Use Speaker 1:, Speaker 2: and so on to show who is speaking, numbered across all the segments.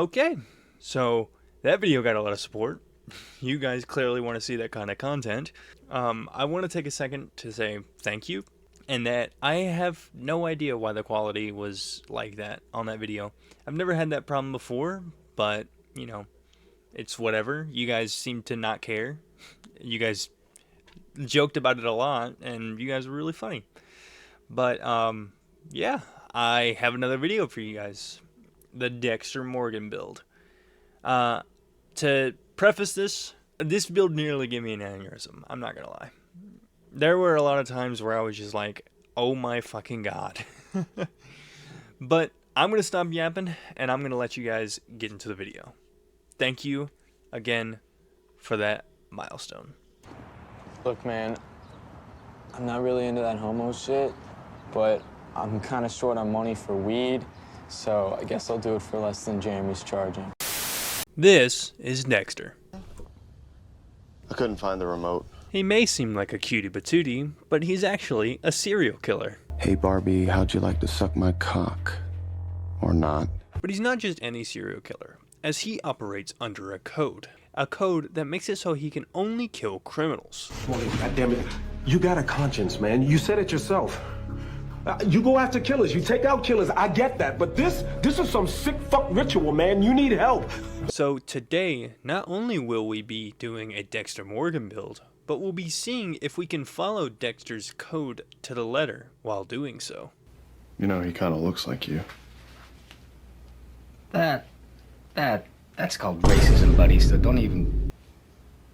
Speaker 1: Okay, so that video got a lot of support. You guys clearly want to see that kind of content. I want to take a second to say thank you, and that I have no idea why the quality was like that on that video. I've never had that problem before, but, you know, it's whatever. You guys seem to not care. You guys joked about it a lot, and you guys were really funny. But, yeah, I have another video for you guys. The Dexter Morgan build. To preface this build nearly gave me an aneurysm. I'm not gonna lie. There were a lot of times where I was just like, oh my fucking god. But I'm gonna stop yapping, and I'm gonna let you guys get into the video. Thank you again for that milestone.
Speaker 2: Look, man, I'm not really into that homo shit, but I'm kind of short on money for weed, so I guess I'll do it for less than Jeremy's charging.
Speaker 1: This is Dexter.
Speaker 3: I couldn't find the remote.
Speaker 1: He may seem like a cutie patootie, but he's actually a serial killer.
Speaker 3: Hey Barbie, how'd you like to suck my cock? Or not?
Speaker 1: But he's not just any serial killer, as he operates under a code. A code that makes it so he can only kill criminals.
Speaker 4: Morgan, goddammit, you got a conscience, man. You said it yourself. You go after killers, you take out killers, I get that, but this is some sick fuck ritual, man. You need help.
Speaker 1: So today, not only will we be doing a Dexter Morgan build, but we'll be seeing if we can follow Dexter's code to the letter while doing so.
Speaker 3: You know, he kind of looks like you.
Speaker 5: That's called racism, buddy, so don't even...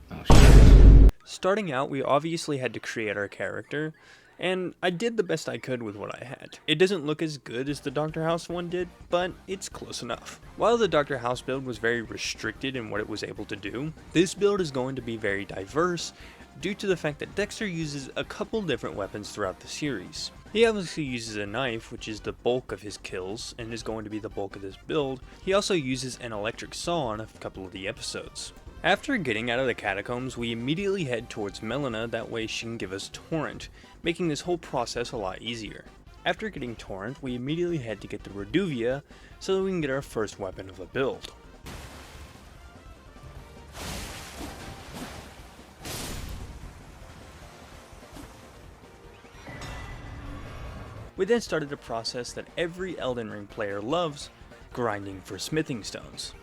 Speaker 5: Oh, shit.
Speaker 1: Starting out, we obviously had to create our character, and I did the best I could with what I had. It doesn't look as good as the Dr. House one did, but it's close enough. While the Dr. House build was very restricted in what it was able to do, this build is going to be very diverse due to the fact that Dexter uses a couple different weapons throughout the series. He obviously uses a knife, which is the bulk of his kills, and is going to be the bulk of this build. He also uses an electric saw in a couple of the episodes. After getting out of the catacombs, we immediately head towards Melina, that way she can give us Torrent, making this whole process a lot easier. After getting Torrent, we immediately head to get the Reduvia, so that we can get our first weapon of the build. We then started a process that every Elden Ring player loves, grinding for smithing stones.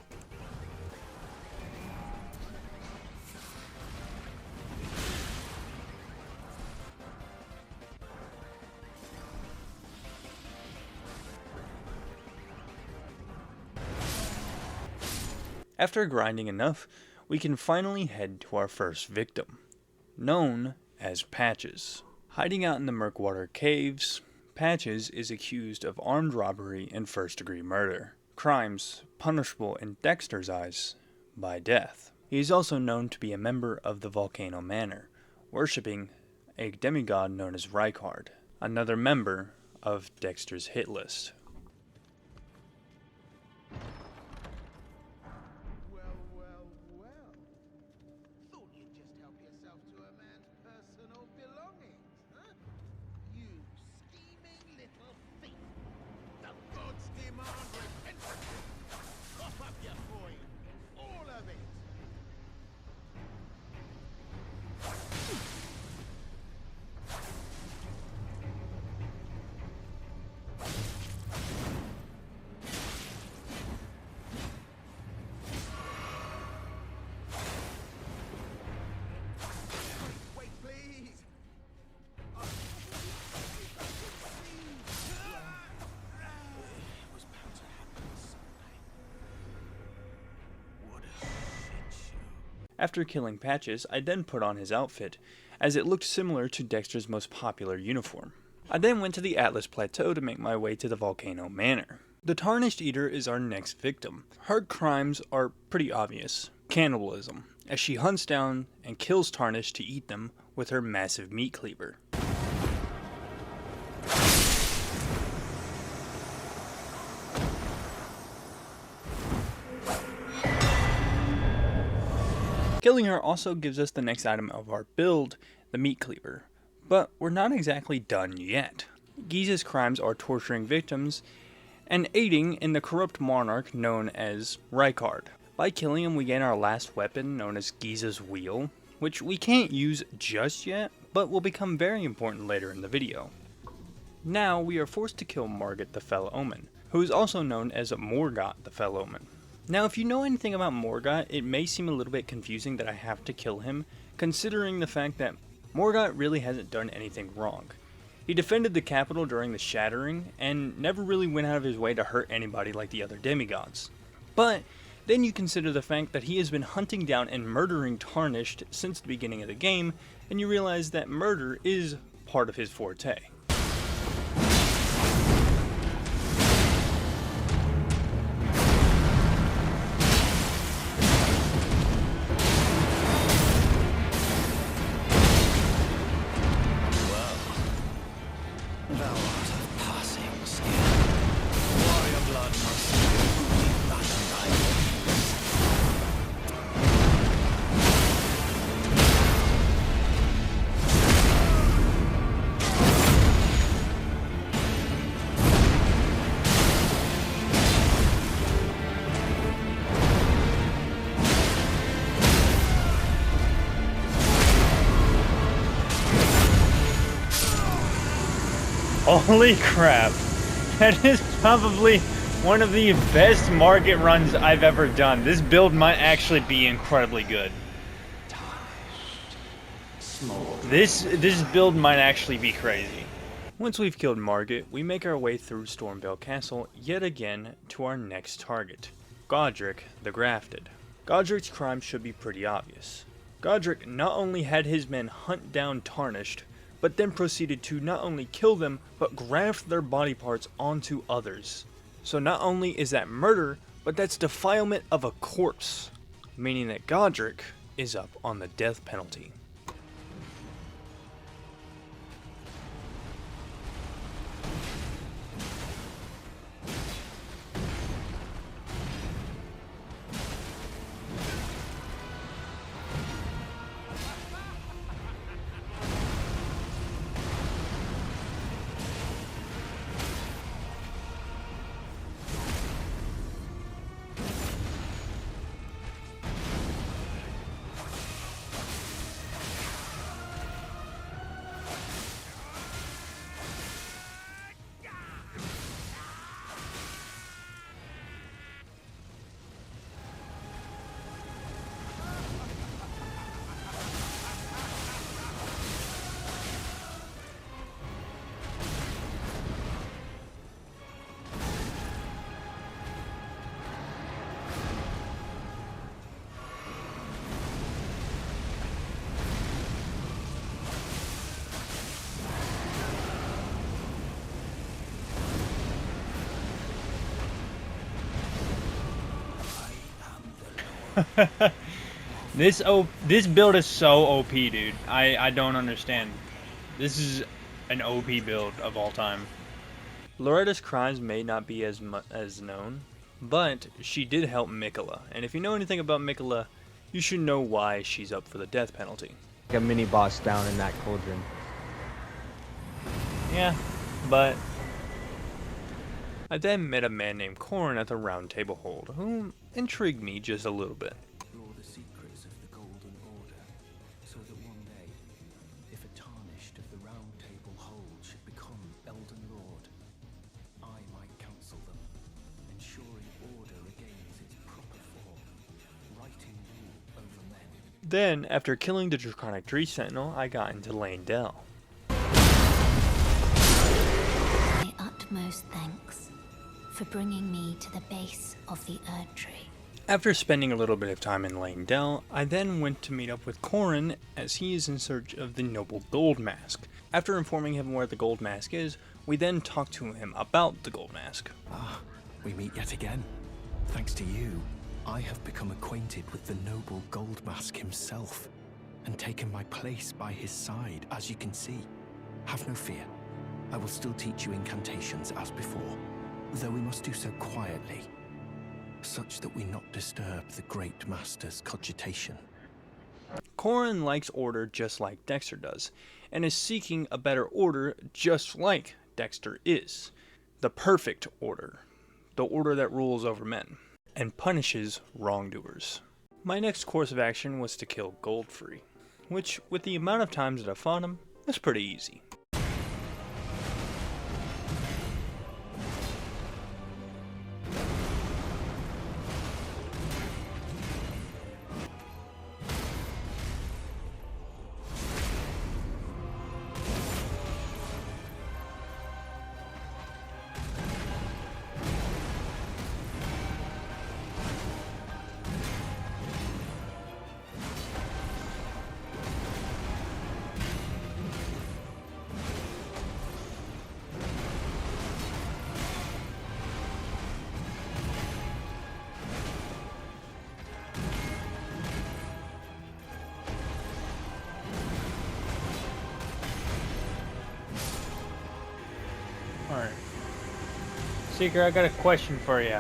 Speaker 1: After grinding enough, we can finally head to our first victim, known as Patches. Hiding out in the Murkwater Caves, Patches is accused of armed robbery and first-degree murder, crimes punishable in Dexter's eyes by death. He is also known to be a member of the Volcano Manor, worshipping a demigod known as Rykard, another member of Dexter's hit list.
Speaker 6: Thought you'd just help yourself to a man's personal belongings, huh? You scheming little thief! The gods demand repentance! Cough up your coin! All of it! Wait, please! It was bound to happen someday. What a shit show.
Speaker 1: After killing Patches, I then put on his outfit, as it looked similar to Dexter's most popular uniform. I then went to the Atlas Plateau to make my way to the Volcano Manor. The Tarnished Eater is our next victim. Her crimes are pretty obvious. Cannibalism, as she hunts down and kills Tarnished to eat them with her massive meat cleaver. Killing her also gives us the next item of our build, the meat cleaver. But we're not exactly done yet. Giza's crimes are torturing victims, and aiding in the corrupt monarch known as Rykard. By killing him, we gain our last weapon known as Giza's Wheel, which we can't use just yet, but will become very important later in the video. Now we are forced to kill Margit the Fell Omen, who is also known as Morgot the Fell Omen. Now if you know anything about Morgot, it may seem a little bit confusing that I have to kill him, considering the fact that Morgot really hasn't done anything wrong. He defended the capital during the Shattering, and never really went out of his way to hurt anybody like the other demigods. But then you consider the fact that he has been hunting down and murdering Tarnished since the beginning of the game, and you realize that murder is part of his forte.
Speaker 7: Holy crap, that is probably one of the best Margit runs I've ever done. This build might actually be incredibly good. This build might actually be crazy.
Speaker 1: Once we've killed Margit, we make our way through Stormvale Castle yet again to our next target, Godric the Grafted. Godric's crime should be pretty obvious. Godric not only had his men hunt down Tarnished, but then proceeded to not only kill them, but graft their body parts onto others. So not only is that murder, but that's defilement of a corpse, meaning that Godric is up on the death penalty.
Speaker 7: This build is so OP, dude. I don't understand. This is an OP build of all time.
Speaker 1: Loretta's crimes may not be as known, but she did help Mikola, and if you know anything about Mikola, you should know why she's up for the death penalty.
Speaker 8: A mini boss down in that cauldron.
Speaker 7: Yeah, but
Speaker 1: I then met a man named Corrin at the Round Table Hold, who intrigued me just a little bit.
Speaker 9: Explore the secrets of the Golden Order, so that one day, if a Tarnished of the Round Table Hold should become Elden Lord, I might counsel them, ensuring order regains its proper form, righting rule over men.
Speaker 1: Then, after killing the Draconic Tree Sentinel, I got into Lane Dell.
Speaker 10: My utmost thanks for bringing me to the base of the Erd Tree.
Speaker 1: After spending a little bit of time in Lane Dell, I then went to meet up with Corrin as he is in search of the Noble Gold Mask. After informing him where the Gold Mask is, we then talked to him about the Gold Mask.
Speaker 9: Ah, we meet yet again. Thanks to you, I have become acquainted with the noble Gold Mask himself, and taken my place by his side, as you can see. Have no fear. I will still teach you incantations as before, though we must do so quietly, such that we not disturb the great master's cogitation.
Speaker 1: Corrin likes order just like Dexter does, and is seeking a better order just like Dexter is. The perfect order. the order that rules over men, and punishes wrongdoers. My next course of action was to kill Godfrey, which, with the amount of times that I fought him, was pretty easy.
Speaker 7: Alright. Seeker, I got a question for you.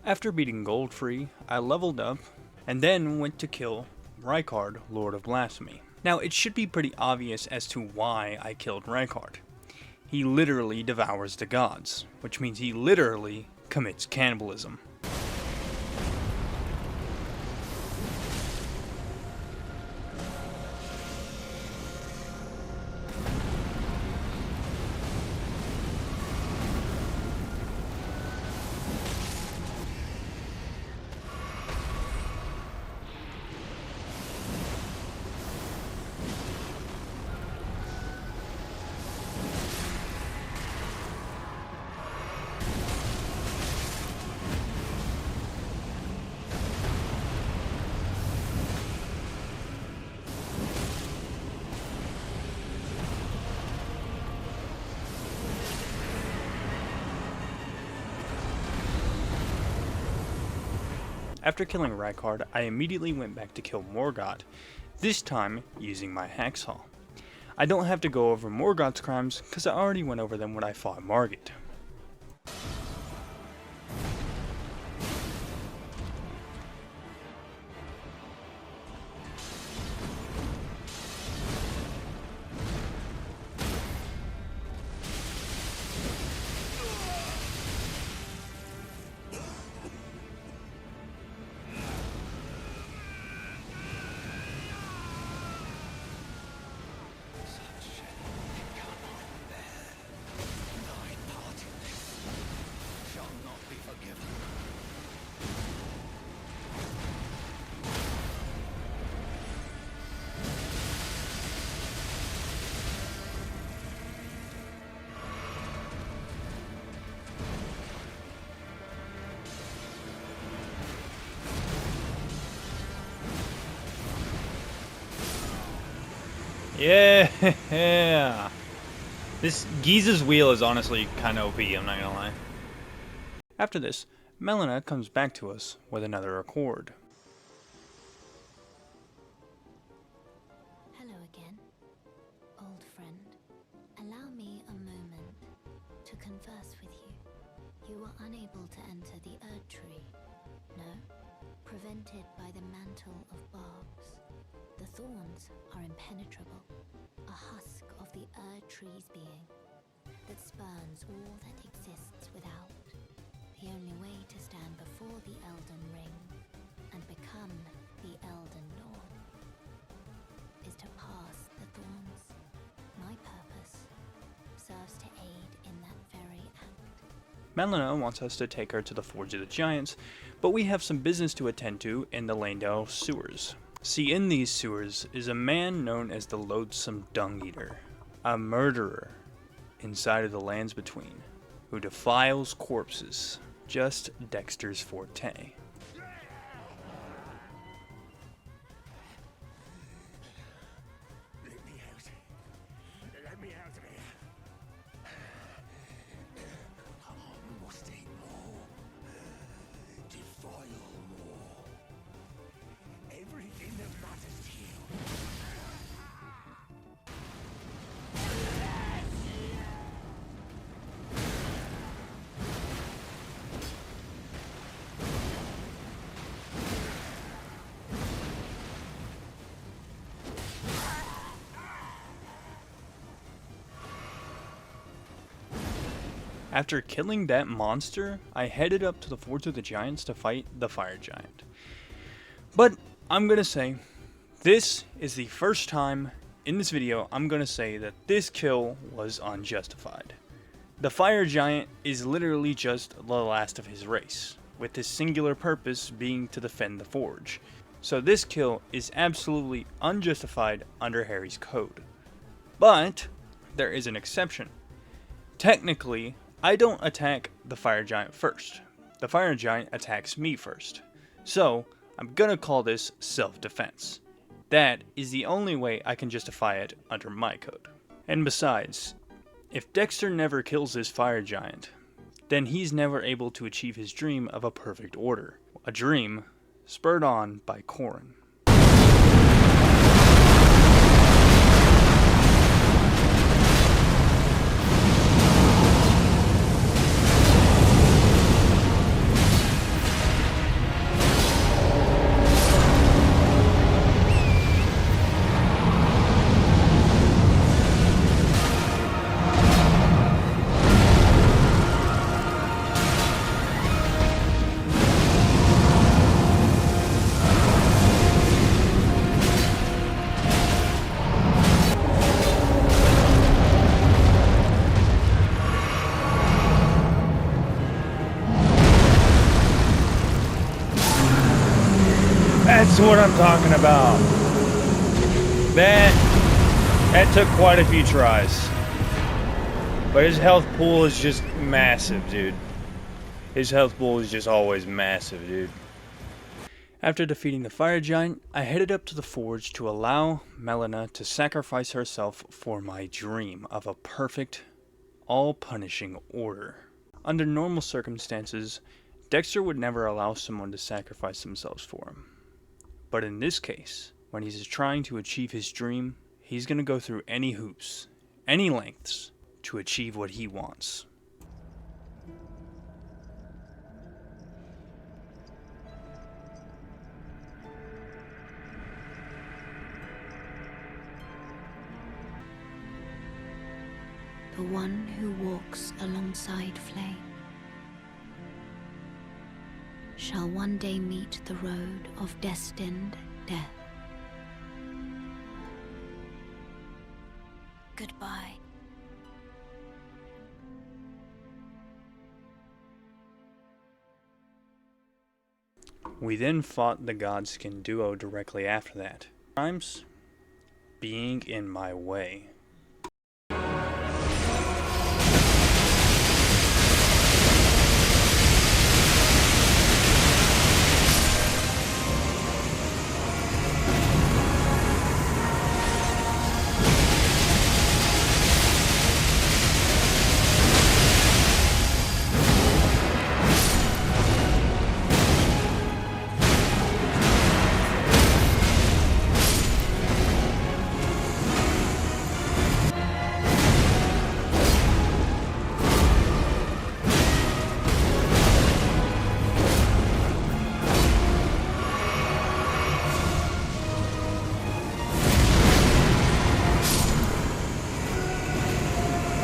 Speaker 1: After beating Godfrey, I leveled up, and then went to kill Rykard, Lord of Blasphemy. Now, it should be pretty obvious as to why I killed Rykard. He literally devours the gods, which means he literally commits cannibalism. After killing Rykard, I immediately went back to kill Morgoth, this time using my hacksaw. I don't have to go over Morgoth's crimes, because I already went over them when I fought Margit.
Speaker 7: Yeah! This Giza's wheel is honestly kind of OP, I'm not gonna lie.
Speaker 1: After this, Melina comes back to us with another accord.
Speaker 10: Hello again, old friend. Allow me a moment to converse with you. You were unable to enter the Erd Tree, no? Prevented by the mantle of barbs. The thorns are impenetrable, a husk of the Erd Tree's being that spurns all that exists without. The only way to stand before the Elden Ring and become the Elden Dawn is to pass the thorns. My purpose serves to aid in that very act.
Speaker 1: Melina wants us to take her to the Forge of the Giants, but we have some business to attend to in the Landale sewers. See, in these sewers is a man known as the Loathsome Dung Eater, a murderer inside of the lands between, who defiles corpses, just Dexter's forte.
Speaker 6: Let me out. Let me out of here. Mustate more. Defile more. Everything that matters to you.
Speaker 1: After killing that monster, I headed up to the Forge of the Giants to fight the Fire Giant. But I'm gonna say, this is the first time in this video I'm gonna say that this kill was unjustified. The Fire Giant is literally just the last of his race, with his singular purpose being to defend the Forge. So this kill is absolutely unjustified under Harry's code. But there is an exception. Technically, I don't attack the Fire Giant first. The Fire Giant attacks me first. So, I'm gonna call this self-defense. That is the only way I can justify it under my code. And besides, if Dexter never kills this Fire Giant, then he's never able to achieve his dream of a perfect order. A dream spurred on by Corrin.
Speaker 7: That's what I'm talking about. That took quite a few tries. But his health pool is just massive, dude. His health pool is just always massive, dude.
Speaker 1: After defeating the Fire Giant, I headed up to the Forge to allow Melina to sacrifice herself for my dream of a perfect, all-punishing order. Under normal circumstances, Dexter would never allow someone to sacrifice themselves for him. But in this case, when he's trying to achieve his dream, he's gonna go through any hoops, any lengths, to achieve what he wants.
Speaker 10: The one who walks alongside flame shall one day meet the road of destined death. Goodbye.
Speaker 1: We then fought the Godskin duo directly after that. Times being in my way.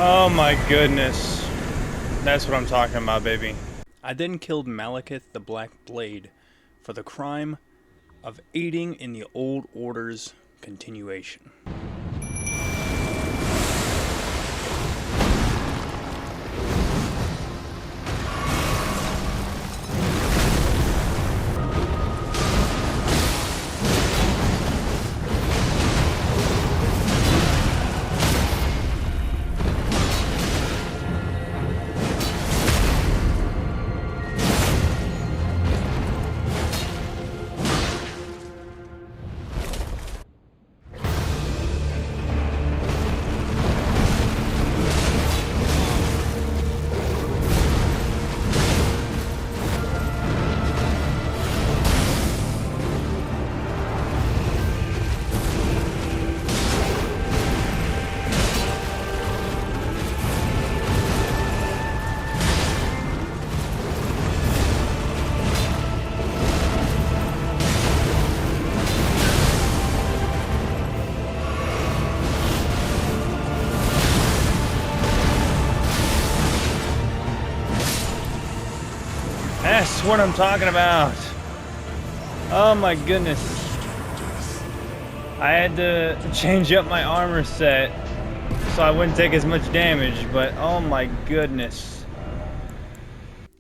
Speaker 7: Oh my goodness. That's what I'm talking about, baby.
Speaker 1: I then killed Malekith the Black Blade for the crime of aiding in the Old Order's continuation.
Speaker 7: what I'm talking about. Oh my goodness. I had to change up my armor set so I wouldn't take as much damage, but oh my goodness.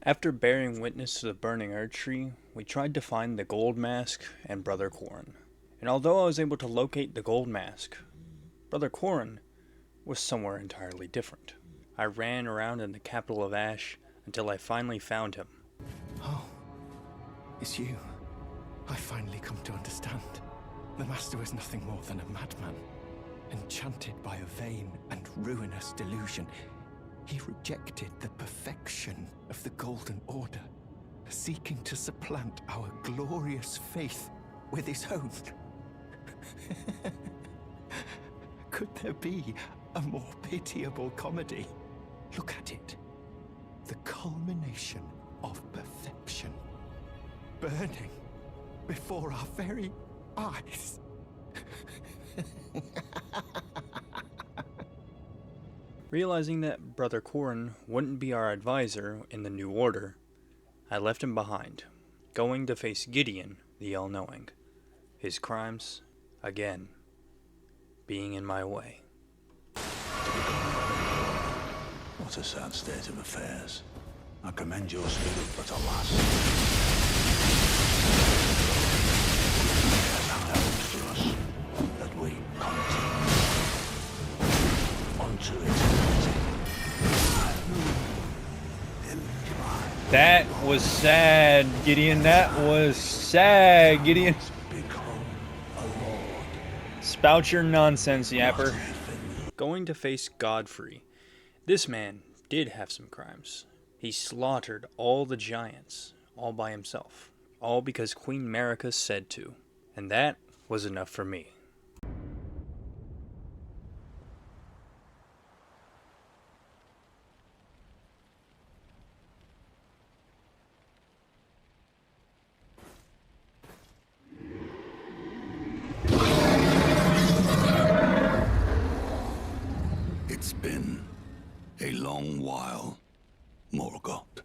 Speaker 1: After bearing witness to the burning Erd Tree, we tried to find the gold mask and Brother Corrin. And although I was able to locate the gold mask, Brother Corrin was somewhere entirely different. I ran around in the capital of Ash until I finally found him.
Speaker 9: Oh, it's you. I finally come to understand. The Master was nothing more than a madman, enchanted by a vain and ruinous delusion. He rejected the perfection of the Golden Order, seeking to supplant our glorious faith with his own. Could there be a more pitiable comedy? Look at it. The culmination of perfection. Burning before our very eyes.
Speaker 1: Realizing that Brother Corrin wouldn't be our advisor in the New Order, I left him behind, going to face Gideon, the All-Knowing. His crimes, again, being in my way.
Speaker 11: What a sad state of affairs. I commend your spirit, but alas. There's a help for us that we continue unto eternity.
Speaker 7: That was sad, Gideon. That was sad, Gideon. Spout your nonsense, Yapper.
Speaker 1: Going to face Godfrey. This man did have some crimes. He slaughtered all the giants, all by himself. All because Queen Marika said to. And that was enough for me.
Speaker 11: It's been a long while, Morgoth.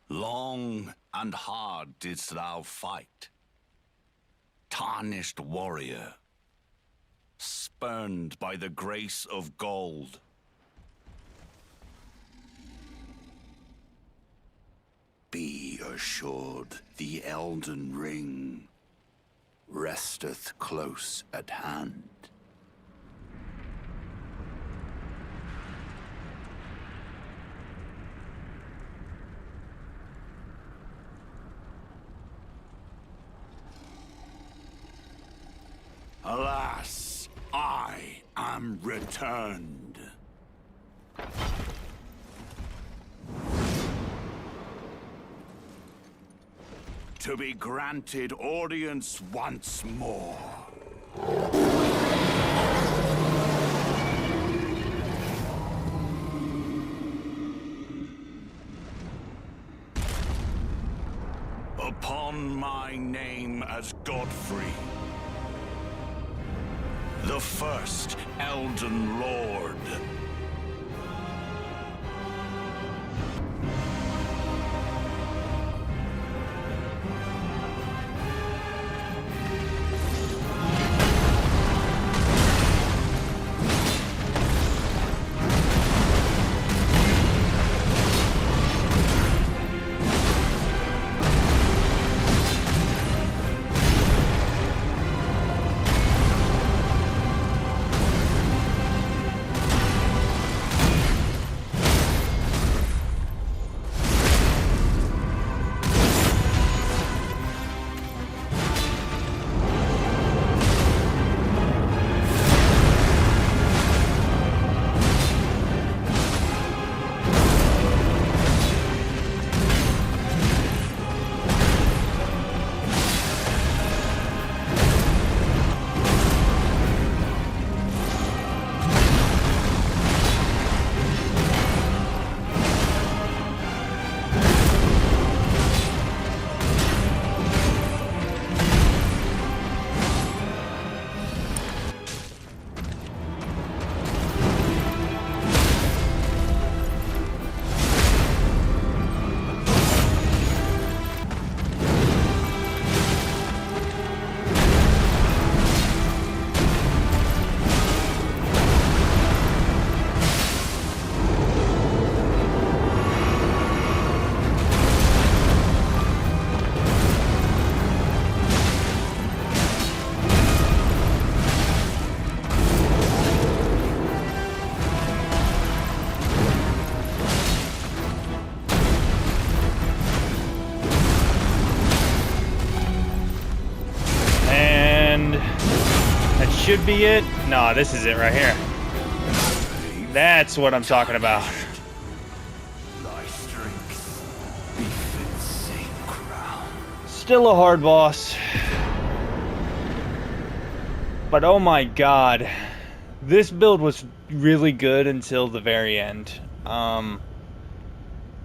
Speaker 11: Long and hard didst thou fight, tarnished warrior, spurned by the grace of gold. Be assured the Elden Ring resteth close at hand. Alas, I am returned. To be granted audience once more. Upon my name as Godfrey, the first Elden Lord.
Speaker 7: should be it. Nah, this is it right here. That's what I'm talking about.
Speaker 9: Thy strength befits same crown.
Speaker 7: Still a hard boss. But oh my god. This build was really good until the very end.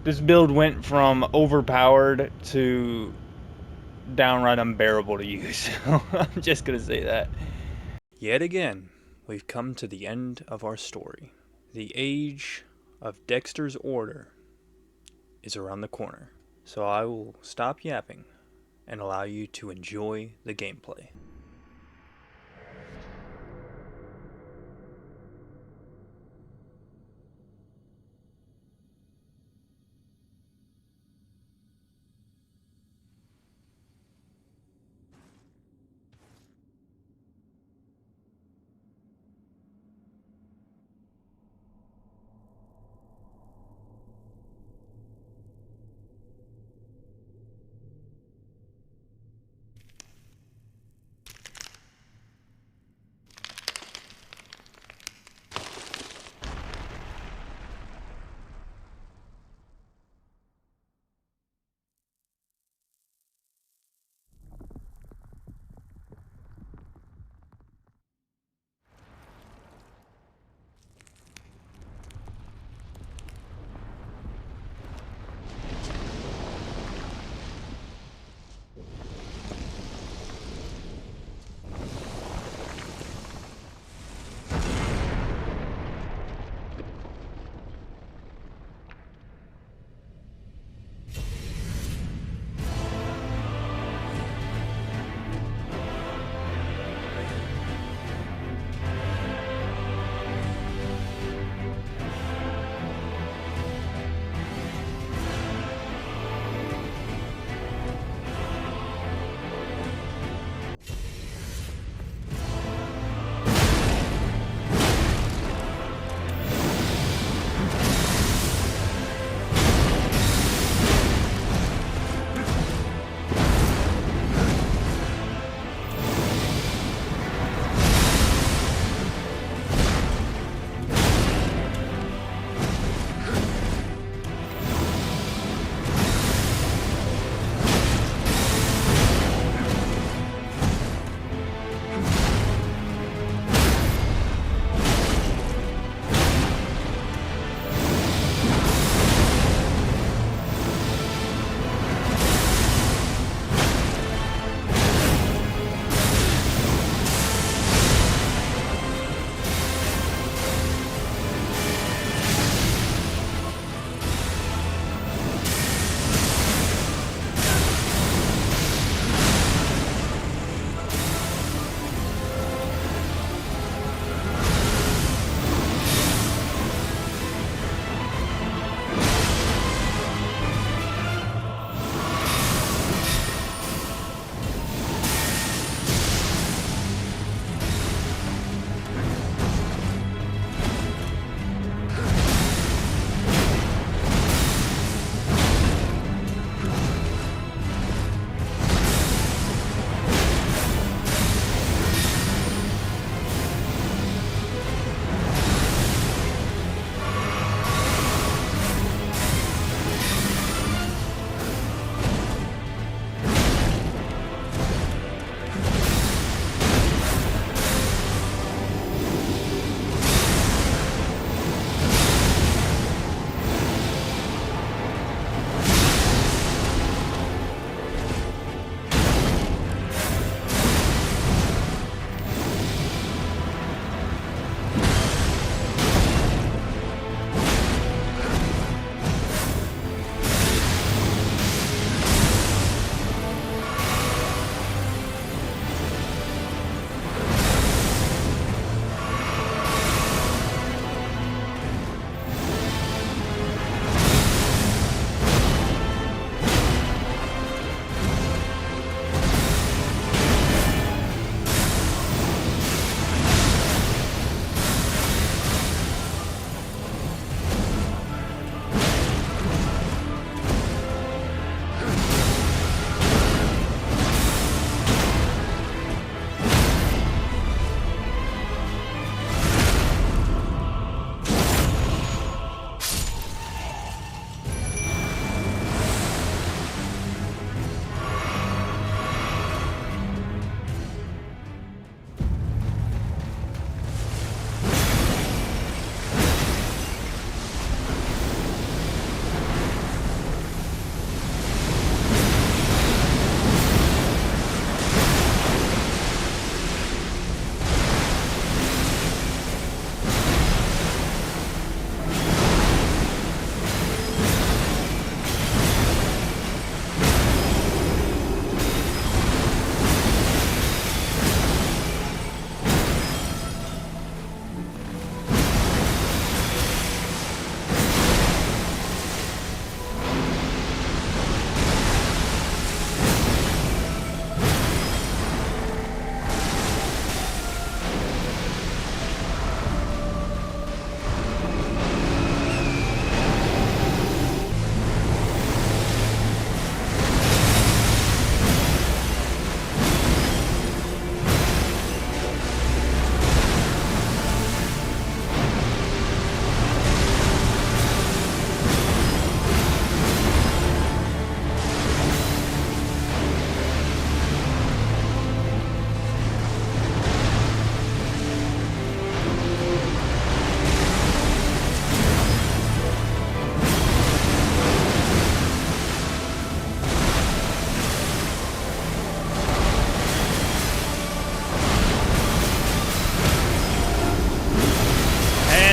Speaker 7: This build went from overpowered to downright unbearable to use. I'm just gonna say that.
Speaker 1: Yet again, we've come to the end of our story. The age of Dexter's Order is around the corner. So I will stop yapping and allow you to enjoy the gameplay.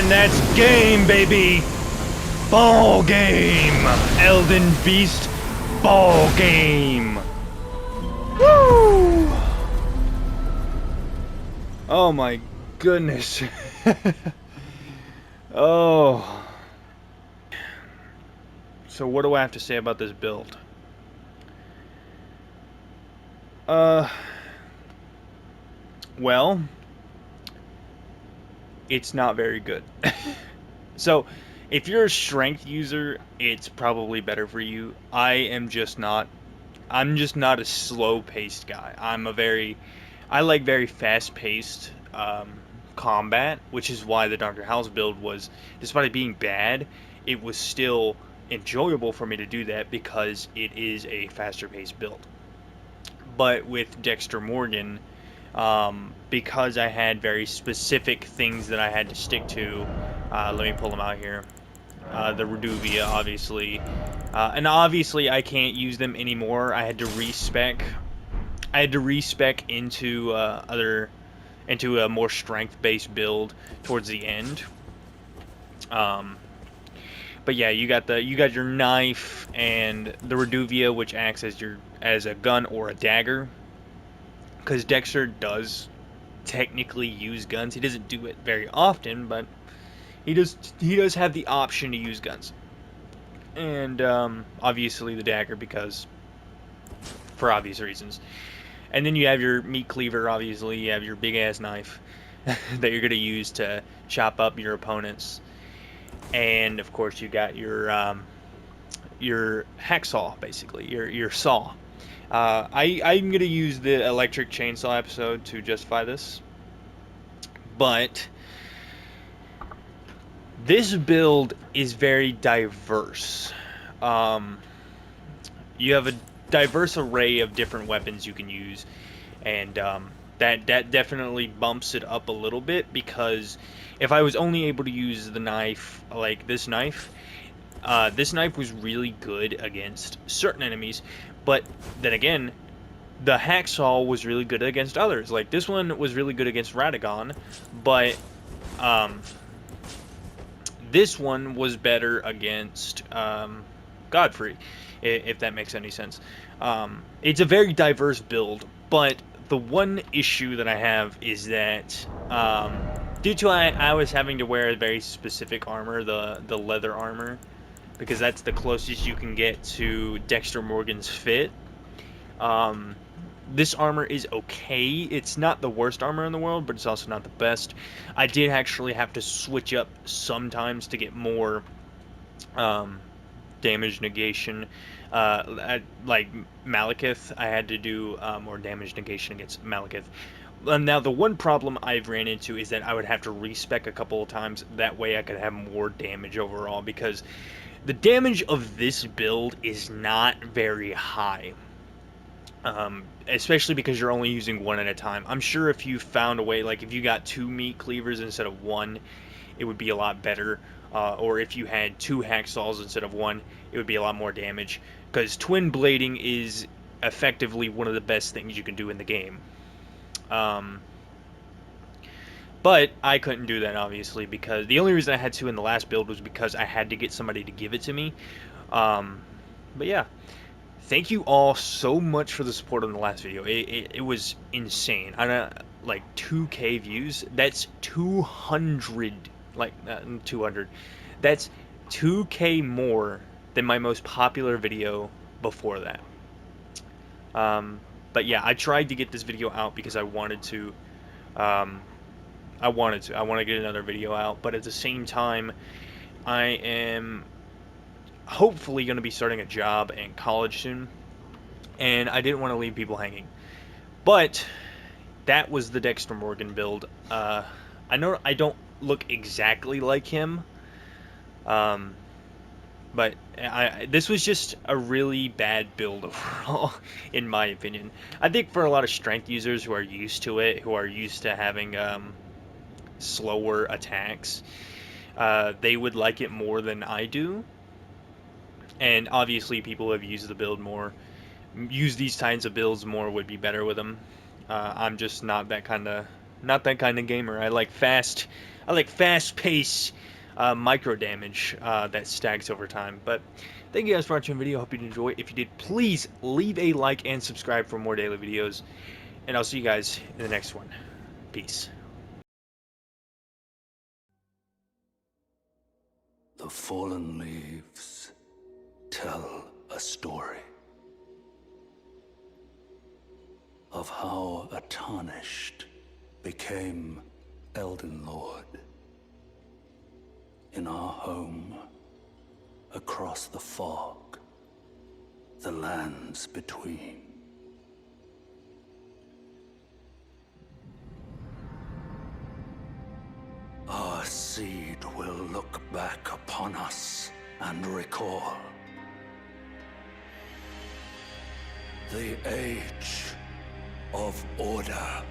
Speaker 7: And that's game, baby! Ball game! Elden Beast ball game! Woo! Oh my goodness. Oh. So what do I have to say about this build? Well, it's not very good. So, if you're a strength user, it's probably better for you. I'm just not a slow-paced guy. I like very fast-paced combat, which is why the Dr. House build was, despite it being bad, it was still enjoyable for me to do that because it is a faster-paced build. But with Dexter Morgan, because I had very specific things that I had to stick to, let me pull them out here. The Reduvia, obviously. And obviously I can't use them anymore. I had to respec. I had to respec into into a more strength-based build towards the end. But yeah, you got your knife and the Reduvia, which acts as a gun or a dagger. Because Dexter does technically use guns. He doesn't do it very often, but he does have the option to use guns. And obviously the dagger, because for obvious reasons. And then you have your meat cleaver, obviously. You have your big ass knife that you're gonna use to chop up your opponents. And of course you got your hacksaw, basically, your saw. I'm gonna use the electric chainsaw episode to justify this, but this build is very diverse. You have a diverse array of different weapons you can use, and that definitely bumps it up a little bit, because if I was only able to use the knife, like this knife was really good against certain enemies, but then again, the hacksaw was really good against others. Like, this one was really good against Radagon, but this one was better against Godfrey, if that makes any sense. It's a very diverse build, but the one issue that I have is that due to I was having to wear a very specific armor, the leather armor, because that's the closest you can get to Dexter Morgan's fit. This armor is okay. It's not the worst armor in the world, but it's also not the best. I did actually have to switch up sometimes to get more damage negation. Like Malekith, I had to do more damage negation against Malekith. Now, the one problem I've ran into is that I would have to respec a couple of times. That way I could have more damage overall, because the damage of this build is not very high. Especially because you're only using one at a time. I'm sure if you found a way, like if you got 2 meat cleavers instead of 1, it would be a lot better. Or if you had 2 hacksaws instead of 1, it would be a lot more damage. Because twin blading is effectively one of the best things you can do in the game. But I couldn't do that, obviously, because the only reason I had 2 in the last build was because I had to get somebody to give it to me. But yeah. Thank you all so much for the support on the last video. It was insane. Like 2K views. That's 200. Like 200. That's 2K more than my most popular video before that. But yeah, I tried to get this video out because I wanted to. I want to get another video out, but at the same time, I am hopefully going to be starting a job in college soon, and I didn't want to leave people hanging. But that was the Dexter Morgan build. I know I don't look exactly like him, but this was just a really bad build overall, in my opinion. I think for a lot of strength users who are used to it, who are used to having slower attacks, they would like it more than I do. And obviously people who have used the build more, use these kinds of builds more, would be better with them. I'm just not that kind of not that kind of gamer. I like fast pace, micro damage that stacks over time. But thank you guys for watching the video. Hope you did enjoy. If you did, please leave a like and subscribe for more daily videos. And I'll see you guys in the next one. Peace.
Speaker 11: The fallen leaves tell a story of how a tarnished became Elden Lord in our home across the fog, the lands between. Our seed will look back upon us and recall the age of order.